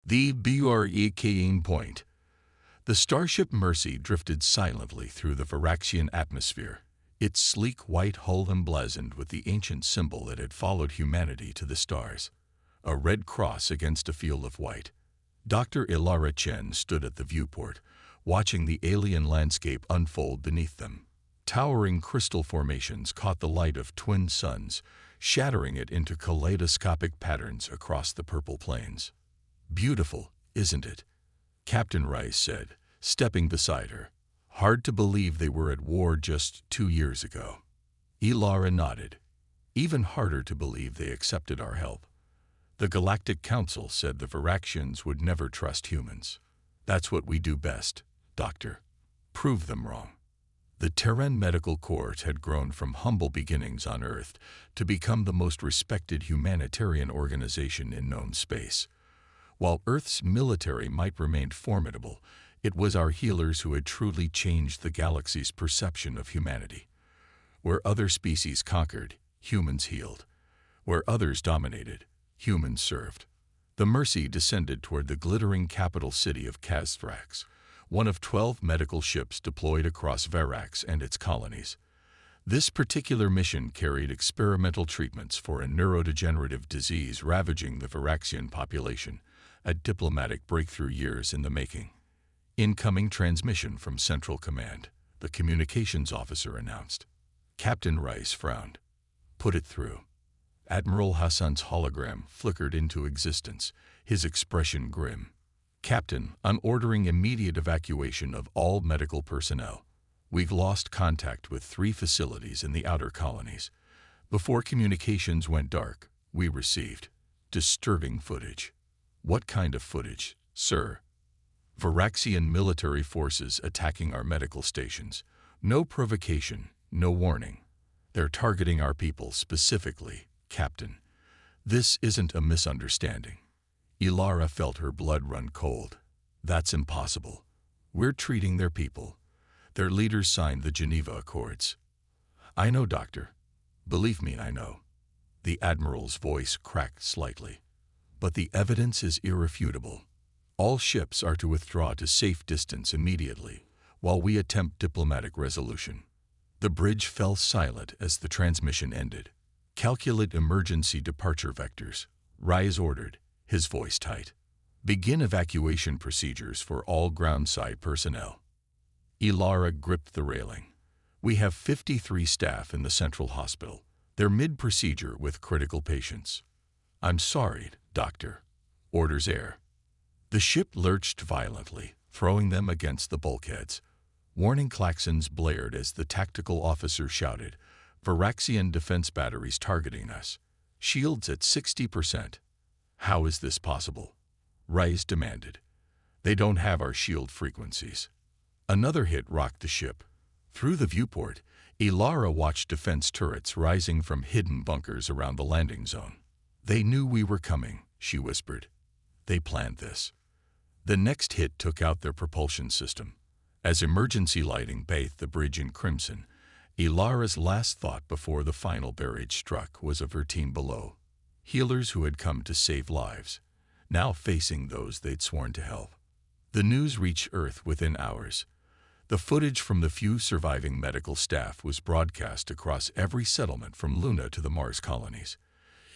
The Breaking Point. The starship Mercy drifted silently through the Varaxian atmosphere, its sleek white hull emblazoned with the ancient symbol that had followed humanity to the stars, a red cross against a field of white. Dr. Ilara Chen stood at the viewport, watching the alien landscape unfold beneath them. Towering crystal formations caught the light of twin suns, shattering it into kaleidoscopic patterns across the purple plains. "Beautiful, isn't it?" Captain Rice said, stepping beside her. "Hard to believe they were at war just 2 years ago." Ilara nodded. "Even harder to believe they accepted our help. The Galactic Council said the Varaxians would never trust humans. That's what we do best, Doctor. Prove them wrong." The Terran Medical Corps had grown from humble beginnings on Earth to become the most respected humanitarian organization in known space. While Earth's military might remain formidable, it was our healers who had truly changed the galaxy's perception of humanity. Where other species conquered, humans healed. Where others dominated, humans served. The Mercy descended toward the glittering capital city of Kazthrax, one of 12 medical ships deployed across Varax and its colonies. This particular mission carried experimental treatments for a neurodegenerative disease ravaging the Varaxian population, a diplomatic breakthrough years in the making. "Incoming transmission from Central Command," the communications officer announced. Captain Rice frowned. "Put it through." Admiral Hassan's hologram flickered into existence, his expression grim. "Captain, I'm ordering immediate evacuation of all medical personnel. We've lost contact with 3 facilities in the outer colonies. Before communications went dark, we received disturbing footage." "What kind of footage, sir?" "Varaxian military forces attacking our medical stations. No provocation, no warning. They're targeting our people specifically, Captain. This isn't a misunderstanding." Ilara felt her blood run cold. "That's impossible. We're treating their people. Their leaders signed the Geneva Accords." "I know, Doctor. Believe me, I know." The Admiral's voice cracked slightly. "But the evidence is irrefutable. All ships are to withdraw to safe distance immediately, while we attempt diplomatic resolution." The bridge fell silent as the transmission ended. "Calculate emergency departure vectors," Rice ordered, his voice tight. "Begin evacuation procedures for all groundside personnel." Ilara gripped the railing. "We have 53 staff in the Central Hospital. They're mid-procedure with critical patients." "I'm sorry, Doctor. Orders air." The ship lurched violently, throwing them against the bulkheads. Warning klaxons blared as the tactical officer shouted, "Varaxian defense batteries targeting us. Shields at 60%. "How is this possible?" Rice demanded. "They don't have our shield frequencies." Another hit rocked the ship. Through the viewport, Ilara watched defense turrets rising from hidden bunkers around the landing zone. "They knew we were coming," she whispered. "They planned this." The next hit took out their propulsion system. As emergency lighting bathed the bridge in crimson, Ilara's last thought before the final barrage struck was of her team below. Healers who had come to save lives, now facing those they'd sworn to help. The news reached Earth within hours. The footage from the few surviving medical staff was broadcast across every settlement from Luna to the Mars colonies.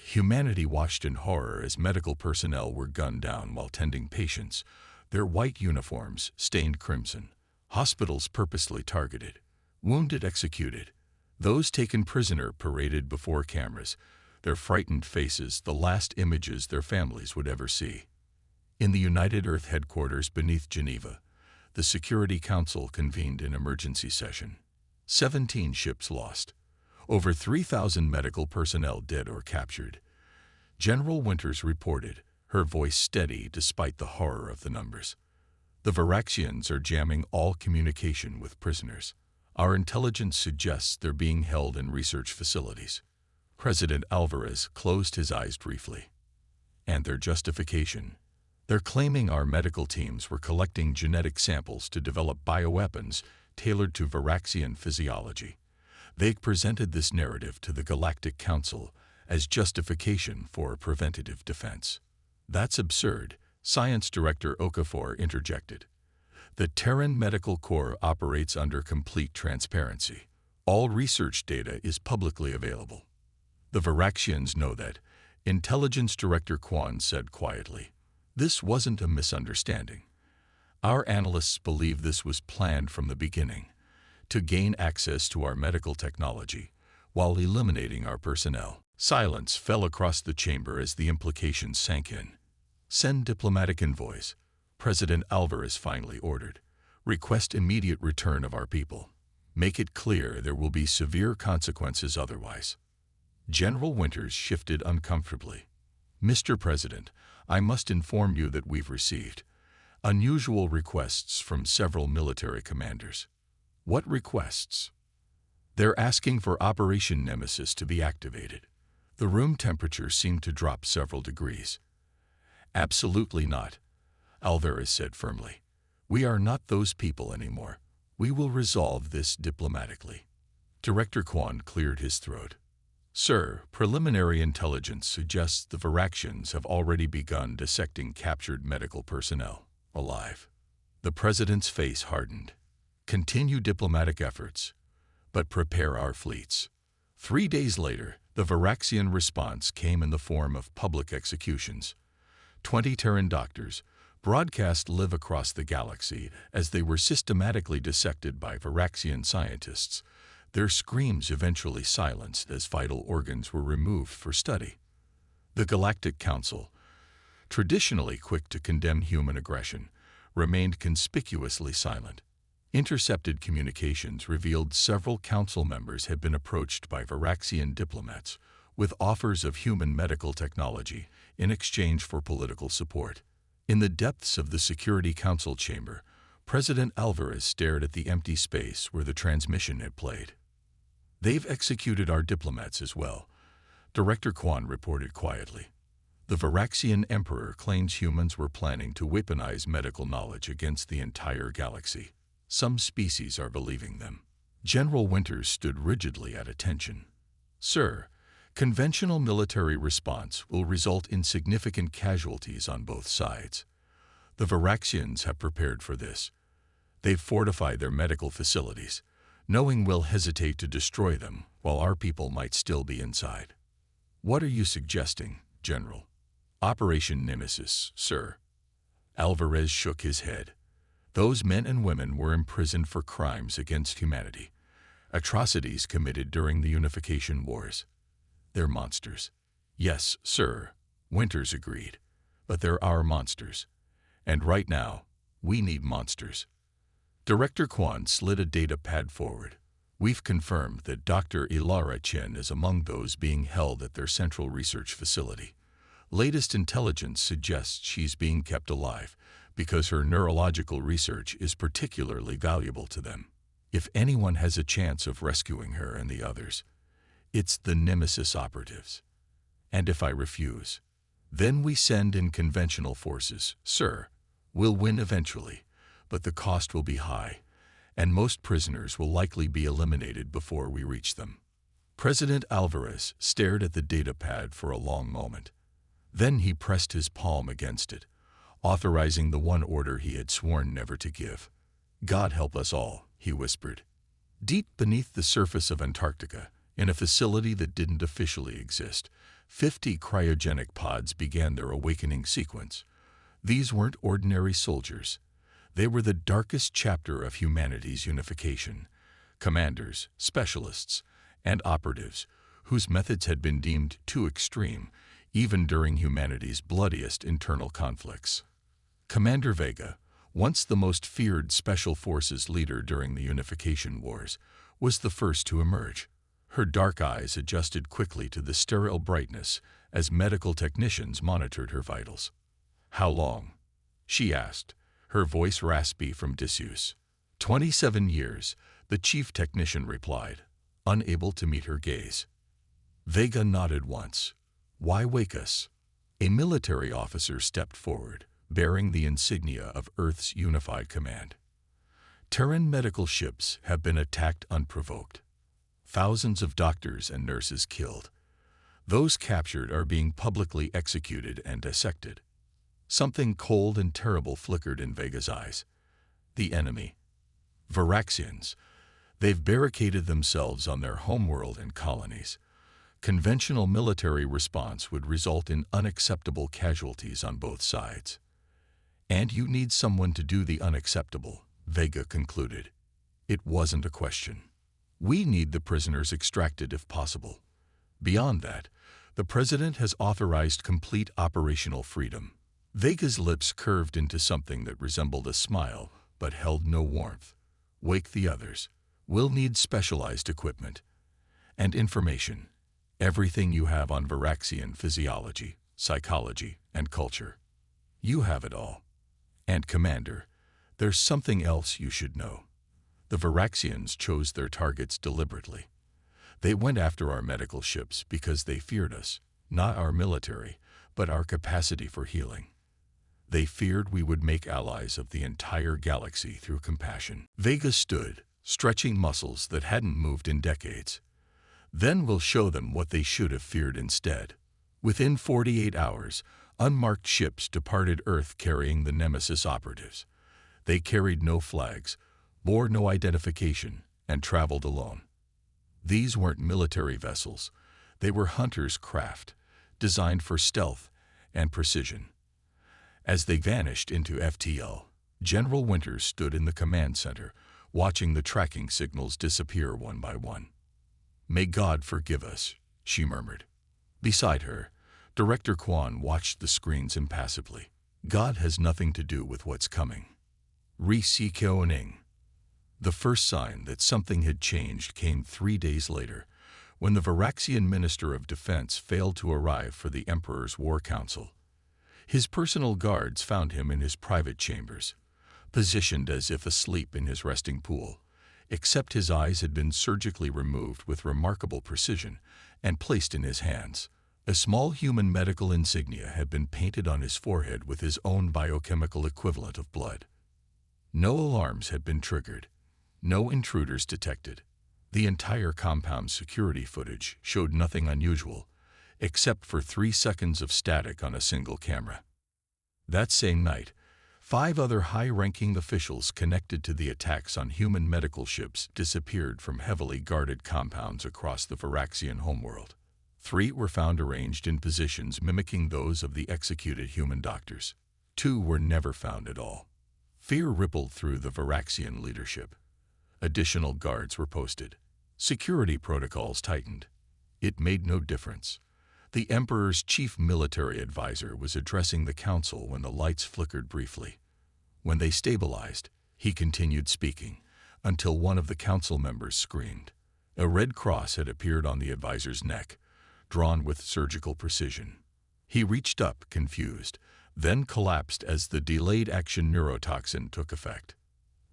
Humanity watched in horror as medical personnel were gunned down while tending patients, their white uniforms stained crimson, hospitals purposely targeted, wounded executed, those taken prisoner paraded before cameras, their frightened faces the last images their families would ever see. In the United Earth headquarters beneath Geneva, the Security Council convened an emergency session. 17 ships lost. Over 3,000 medical personnel dead or captured. General Winters reported, her voice steady despite the horror of the numbers. "The Varaxians are jamming all communication with prisoners. Our intelligence suggests they're being held in research facilities." President Alvarez closed his eyes briefly. "And their justification? They're claiming our medical teams were collecting genetic samples to develop bioweapons tailored to Varaxian physiology. They presented this narrative to the Galactic Council as justification for a preventative defense. That's absurd," Science Director Okafor interjected. The Terran Medical Corps operates under complete transparency. All research data is publicly available. The Varaxians know that, Intelligence Director Quan said quietly. This wasn't a misunderstanding. Our analysts believe this was planned from the beginning, to gain access to our medical technology, while eliminating our personnel. Silence fell across the chamber as the implications sank in. Send diplomatic envoys, President Alvarez finally ordered. Request immediate return of our people. Make it clear there will be severe consequences otherwise. General Winters shifted uncomfortably. Mr. President, I must inform you that we've received unusual requests from several military commanders. What requests? They're asking for Operation Nemesis to be activated. The room temperature seemed to drop several degrees. Absolutely not, Alvarez said firmly. We are not those people anymore. We will resolve this diplomatically. Director Quan cleared his throat. Sir, preliminary intelligence suggests the Varaxians have already begun dissecting captured medical personnel alive. The President's face hardened. Continue diplomatic efforts, but prepare our fleets. 3 days later, the Varaxian response came in the form of public executions. 20 Terran doctors, broadcast live across the galaxy as they were systematically dissected by Varaxian scientists. Their screams eventually silenced as vital organs were removed for study. The Galactic Council, traditionally quick to condemn human aggression, remained conspicuously silent. Intercepted communications revealed several council members had been approached by Varaxian diplomats with offers of human medical technology in exchange for political support. In the depths of the Security Council chamber, President Alvarez stared at the empty space where the transmission had played. They've executed our diplomats as well, Director Quan reported quietly. The Varaxian Emperor claims humans were planning to weaponize medical knowledge against the entire galaxy. Some species are believing them. General Winters stood rigidly at attention. Sir, conventional military response will result in significant casualties on both sides. The Varaxians have prepared for this. They've fortified their medical facilities, knowing we'll hesitate to destroy them while our people might still be inside. What are you suggesting, General? Operation Nemesis, sir. Alvarez shook his head. Those men and women were imprisoned for crimes against humanity, atrocities committed during the Unification Wars. They're monsters. Yes, sir, Winters agreed. But they're our monsters. And right now, we need monsters. Director Quan slid a data pad forward. We've confirmed that Dr. Ilara Chen is among those being held at their central research facility. Latest intelligence suggests she's being kept alive because her neurological research is particularly valuable to them. If anyone has a chance of rescuing her and the others, it's the Nemesis operatives. And if I refuse, then we send in conventional forces. Sir, we'll win eventually, but the cost will be high, and most prisoners will likely be eliminated before we reach them. President Alvarez stared at the data pad for a long moment. Then he pressed his palm against it, authorizing the one order he had sworn never to give. God help us all, he whispered. Deep beneath the surface of Antarctica, in a facility that didn't officially exist, 50 cryogenic pods began their awakening sequence. These weren't ordinary soldiers. They were the darkest chapter of humanity's unification. Commanders, specialists, and operatives, whose methods had been deemed too extreme, even during humanity's bloodiest internal conflicts. Commander Vega, once the most feared Special Forces leader during the Unification Wars, was the first to emerge. Her dark eyes adjusted quickly to the sterile brightness as medical technicians monitored her vitals. How long? She asked, her voice raspy from disuse. 27 years, the chief technician replied, unable to meet her gaze. Vega nodded once. Why wake us? A military officer stepped forward, bearing the insignia of Earth's unified command. Terran medical ships have been attacked unprovoked. Thousands of doctors and nurses killed. Those captured are being publicly executed and dissected. Something cold and terrible flickered in Vega's eyes. The enemy. Varaxians. They've barricaded themselves on their homeworld and colonies. Conventional military response would result in unacceptable casualties on both sides. And you need someone to do the unacceptable, Vega concluded. It wasn't a question. We need the prisoners extracted if possible. Beyond that, the President has authorized complete operational freedom. Vega's lips curved into something that resembled a smile, but held no warmth. Wake the others. We'll need specialized equipment. And information. Everything you have on Varaxian physiology, psychology, and culture. You have it all. And Commander, there's something else you should know. The Varaxians chose their targets deliberately. They went after our medical ships because they feared us, not our military, but our capacity for healing. They feared we would make allies of the entire galaxy through compassion. Vega stood, stretching muscles that hadn't moved in decades. Then we'll show them what they should have feared instead. Within 48 hours, unmarked ships departed Earth carrying the Nemesis operatives. They carried no flags, bore no identification, and traveled alone. These weren't military vessels. They were hunters' craft, designed for stealth and precision. As they vanished into FTL, General Winters stood in the command center, watching the tracking signals disappear one by one. "May God forgive us," she murmured. Beside her, Director Quan watched the screens impassively. God has nothing to do with what's coming. Re-Keoning. The first sign that something had changed came 3 days later, when the Varaxian Minister of Defense failed to arrive for the Emperor's War Council. His personal guards found him in his private chambers, positioned as if asleep in his resting pool, except his eyes had been surgically removed with remarkable precision and placed in his hands. A small human medical insignia had been painted on his forehead with his own biochemical equivalent of blood. No alarms had been triggered. No intruders detected. The entire compound's security footage showed nothing unusual, except for 3 seconds of static on a single camera. That same night, 5 other high-ranking officials connected to the attacks on human medical ships disappeared from heavily guarded compounds across the Varaxian homeworld. 3 were found arranged in positions mimicking those of the executed human doctors. 2 were never found at all. Fear rippled through the Varaxian leadership. Additional guards were posted. Security protocols tightened. It made no difference. The Emperor's chief military advisor was addressing the council when the lights flickered briefly. When they stabilized, he continued speaking, until one of the council members screamed. A red cross had appeared on the advisor's neck, drawn with surgical precision. He reached up, confused, then collapsed as the delayed action neurotoxin took effect.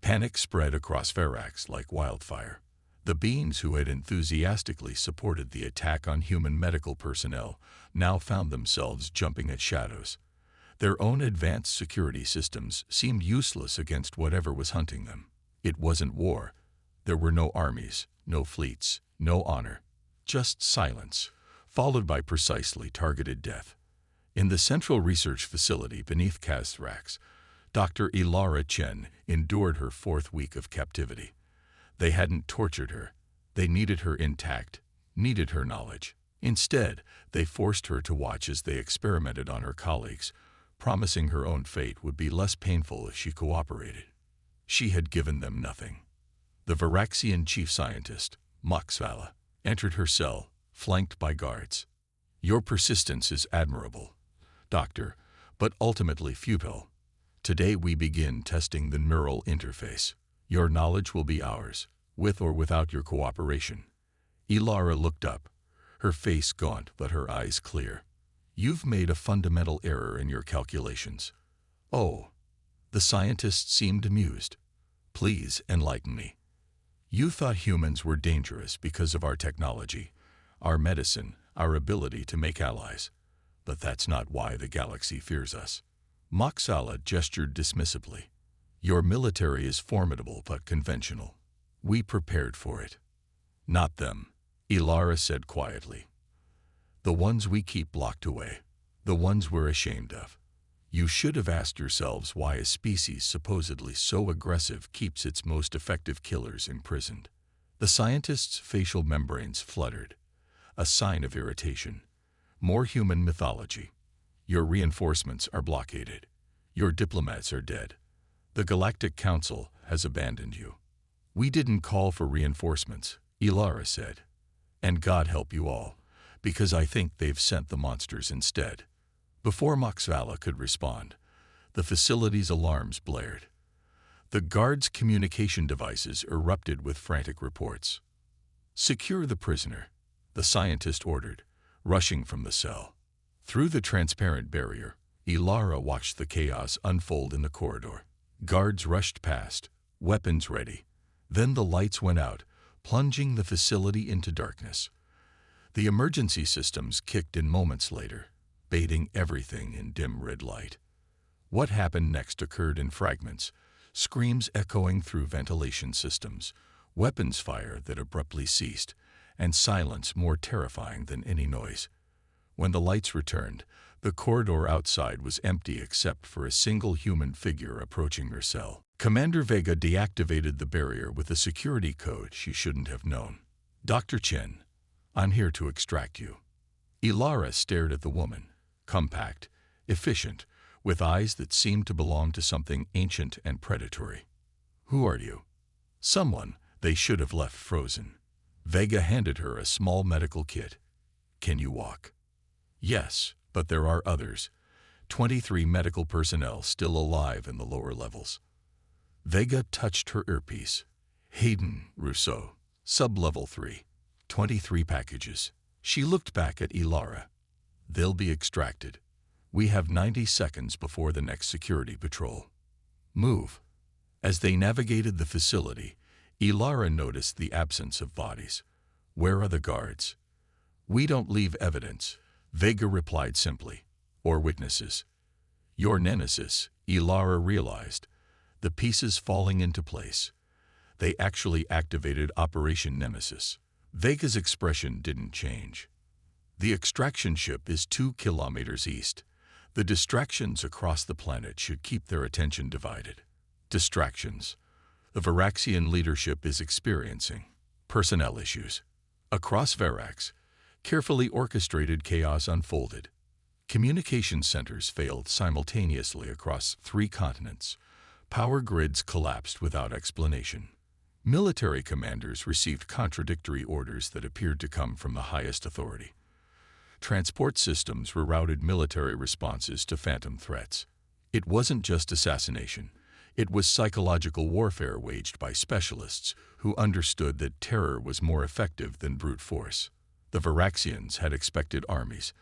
Panic spread across Varax like wildfire. The beings who had enthusiastically supported the attack on human medical personnel now found themselves jumping at shadows. Their own advanced security systems seemed useless against whatever was hunting them. It wasn't war. There were no armies, no fleets, no honor. Just silence, followed by precisely targeted death. In the central research facility beneath Kazrax, Dr. Ilara Chen endured her 4th week of captivity. They hadn't tortured her. They needed her intact, needed her knowledge. Instead, they forced her to watch as they experimented on her colleagues, promising her own fate would be less painful if she cooperated. She had given them nothing. The Varaxian chief scientist, Moxvala, entered her cell, flanked by guards. "Your persistence is admirable, Doctor, but ultimately futile. Today we begin testing the neural interface. Your knowledge will be ours, with or without your cooperation." Ilara looked up, her face gaunt but her eyes clear. "You've made a fundamental error in your calculations." "Oh." The scientist seemed amused. "Please enlighten me." "You thought humans were dangerous because of our technology, our medicine, our ability to make allies. But that's not why the galaxy fears us." Moxala gestured dismissively. "Your military is formidable but conventional. We prepared for it." "Not them," Ilara said quietly. "The ones we keep locked away. The ones we're ashamed of. You should have asked yourselves why a species supposedly so aggressive keeps its most effective killers imprisoned. The scientists' facial membranes fluttered, a sign of irritation. More human mythology. Your reinforcements are blockaded. Your diplomats are dead. The Galactic Council has abandoned you. We didn't call for reinforcements, Ilara said. And God help you all, because I think they've sent the monsters instead. Before Moxvala could respond, the facility's alarms blared. The guards' communication devices erupted with frantic reports. Secure the prisoner, the scientist ordered, rushing from the cell. Through the transparent barrier, Ilara watched the chaos unfold in the corridor. Guards rushed past, weapons ready. Then the lights went out, plunging the facility into darkness. The emergency systems kicked in moments later, bathing everything in dim red light. What happened next occurred in fragments, screams echoing through ventilation systems, weapons fire that abruptly ceased, and silence more terrifying than any noise. When the lights returned, the corridor outside was empty except for a single human figure approaching her cell. Commander Vega deactivated the barrier with a security code she shouldn't have known. Dr. Chen, I'm here to extract you. Ilara stared at the woman, compact, efficient, with eyes that seemed to belong to something ancient and predatory. Who are you? Someone they should have left frozen. Vega handed her a small medical kit. Can you walk? Yes, but there are others. 23 medical personnel still alive in the lower levels. Vega touched her earpiece. Hayden, Rousseau, sub-level 3. 23 packages. She looked back at Ilara. They'll be extracted. We have 90 seconds before the next security patrol. Move. As they navigated the facility, Ilara noticed the absence of bodies. Where are the guards? We don't leave evidence, Vega replied simply, or witnesses. Your nemesis, Ilara realized, the pieces falling into place. They actually activated Operation Nemesis. Vega's expression didn't change. The extraction ship is 2 kilometers east. The distractions across the planet should keep their attention divided. Distractions. The Varaxian leadership is experiencing personnel issues. Across Varax, carefully orchestrated chaos unfolded. Communication centers failed simultaneously across 3 continents. Power grids collapsed without explanation. Military commanders received contradictory orders that appeared to come from the highest authority. Transport systems rerouted military responses to phantom threats. It wasn't just assassination. It was psychological warfare waged by specialists who understood that terror was more effective than brute force. The Varaxians had expected armies.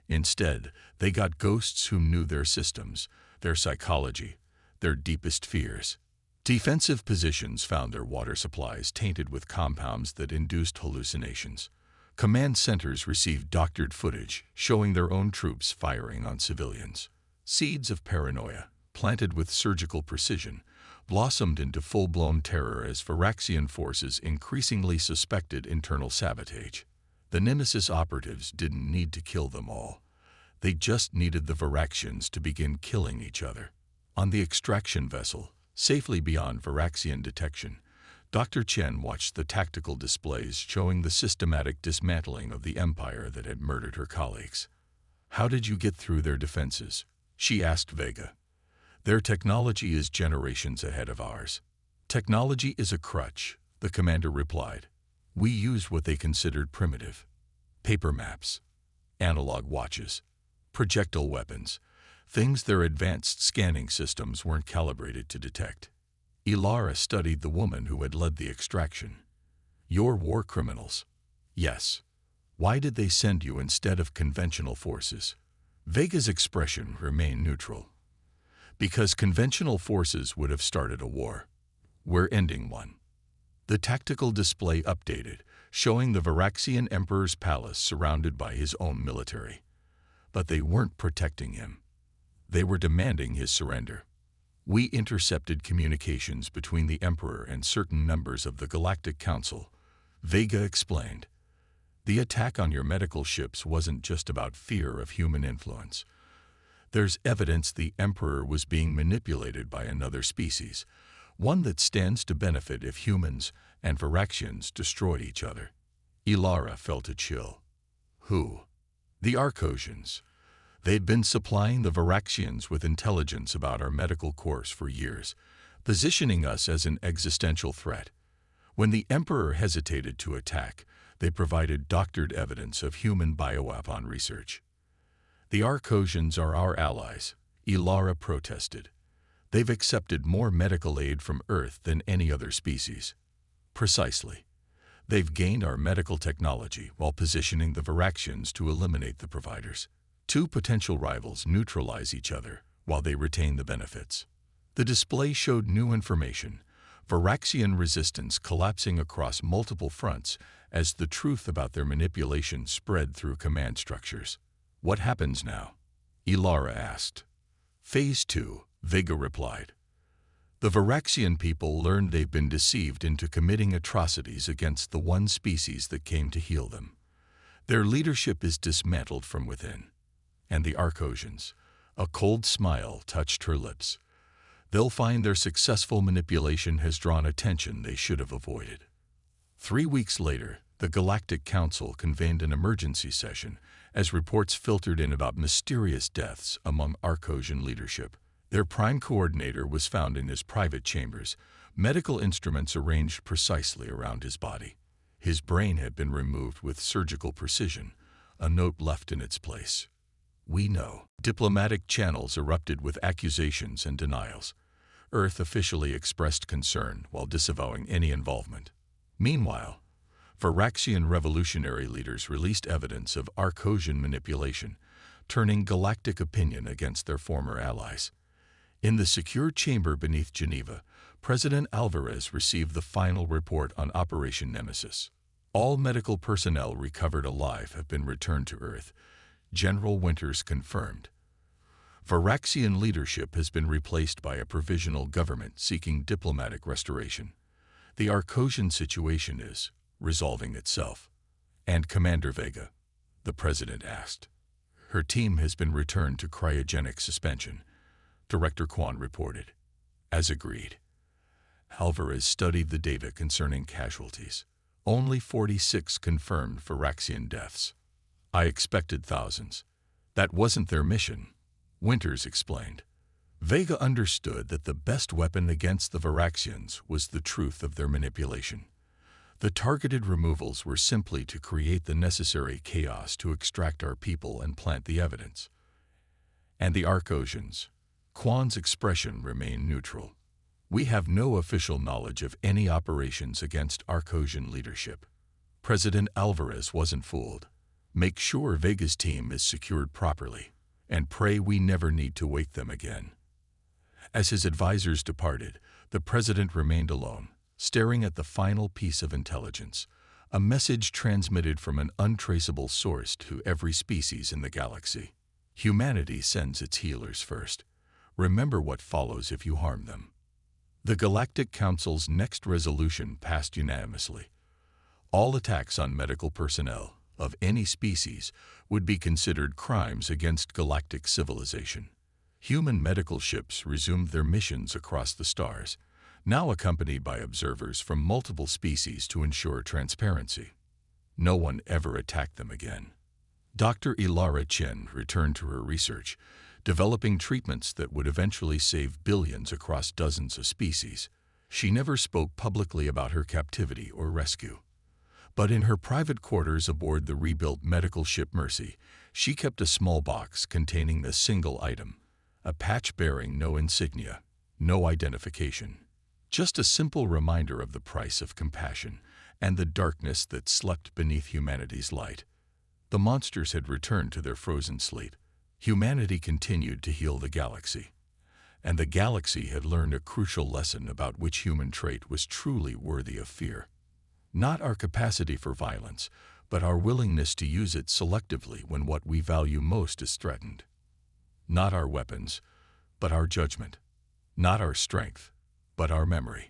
Instead, they got ghosts who knew their systems, their psychology, their deepest fears. Defensive positions found their water supplies tainted with compounds that induced hallucinations. Command centers received doctored footage showing their own troops firing on civilians. Seeds of paranoia, planted with surgical precision, blossomed into full-blown terror as Varaxian forces increasingly suspected internal sabotage. The Nemesis operatives didn't need to kill them all. They just needed the Varaxians to begin killing each other. On the extraction vessel, safely beyond Varaxian detection, Dr. Chen watched the tactical displays showing the systematic dismantling of the empire that had murdered her colleagues. How did you get through their defenses? She asked Vega. Their technology is generations ahead of ours. Technology is a crutch, the commander replied. We used what they considered primitive. Paper maps, analog watches, projectile weapons, things their advanced scanning systems weren't calibrated to detect. Ilara studied the woman who had led the extraction. You're war criminals. Yes. Why did they send you instead of conventional forces? Vega's expression remained neutral. Because conventional forces would have started a war. We're ending one. The tactical display updated, showing the Varaxian Emperor's palace surrounded by his own military. But they weren't protecting him. They were demanding his surrender. We intercepted communications between the Emperor and certain members of the Galactic Council, Vega explained. The attack on your medical ships wasn't just about fear of human influence. There's evidence the Emperor was being manipulated by another species, one that stands to benefit if humans and Varaxians destroyed each other. Ilara felt a chill. Who? The Arcosians. They'd been supplying the Varaxians with intelligence about our medical course for years, positioning us as an existential threat. When the Emperor hesitated to attack, they provided doctored evidence of human bioweapon research. The Arcosians are our allies, Ilara protested. They've accepted more medical aid from Earth than any other species. Precisely. They've gained our medical technology while positioning the Varaxians to eliminate the providers. Two potential rivals neutralize each other while they retain the benefits. The display showed new information, Varaxian resistance collapsing across multiple fronts as the truth about their manipulation spread through command structures. What happens now? Ilara asked. Phase 2, Vega replied. The Varaxian people learned they've been deceived into committing atrocities against the one species that came to heal them. Their leadership is dismantled from within. And the Arcosians, a cold smile touched her lips. They'll find their successful manipulation has drawn attention they should have avoided. 3 weeks later, the Galactic Council convened an emergency session as reports filtered in about mysterious deaths among Arcosian leadership. Their prime coordinator was found in his private chambers, medical instruments arranged precisely around his body. His brain had been removed with surgical precision, a note left in its place. We know. Diplomatic channels erupted with accusations and denials. Earth officially expressed concern while disavowing any involvement. Meanwhile, Varaxian revolutionary leaders released evidence of Arcosian manipulation, turning galactic opinion against their former allies. In the secure chamber beneath Geneva, President Alvarez received the final report on Operation Nemesis. All medical personnel recovered alive have been returned to Earth, General Winters confirmed. Varaxian leadership has been replaced by a provisional government seeking diplomatic restoration. The Arcosian situation is resolving itself. And Commander Vega? The President asked. Her team has been returned to cryogenic suspension, Director Quan reported. As agreed. Alvarez studied the data concerning casualties. Only 46 confirmed Varaxian deaths. I expected thousands. That wasn't their mission, Winters explained. Vega understood that the best weapon against the Varaxians was the truth of their manipulation. The targeted removals were simply to create the necessary chaos to extract our people and plant the evidence. And the Arcosians? Quan's expression remained neutral. We have no official knowledge of any operations against Arcosian leadership. President Alvarez wasn't fooled. Make sure Vega's team is secured properly, and pray we never need to wake them again. As his advisors departed, the president remained alone, staring at the final piece of intelligence, a message transmitted from an untraceable source to every species in the galaxy. Humanity sends its healers first. Remember what follows if you harm them. The Galactic Council's next resolution passed unanimously. All attacks on medical personnel of any species would be considered crimes against galactic civilization. Human medical ships resumed their missions across the stars, now accompanied by observers from multiple species to ensure transparency. No one ever attacked them again. Dr. Ilara Chen returned to her research, developing treatments that would eventually save billions across dozens of species. She never spoke publicly about her captivity or rescue. But in her private quarters aboard the rebuilt medical ship Mercy, she kept a small box containing a single item, a patch bearing no insignia, no identification. Just a simple reminder of the price of compassion and the darkness that slept beneath humanity's light. The monsters had returned to their frozen sleep. Humanity continued to heal the galaxy. And the galaxy had learned a crucial lesson about which human trait was truly worthy of fear. Not our capacity for violence, but our willingness to use it selectively when what we value most is threatened. Not our weapons, but our judgment. Not our strength, but our memory.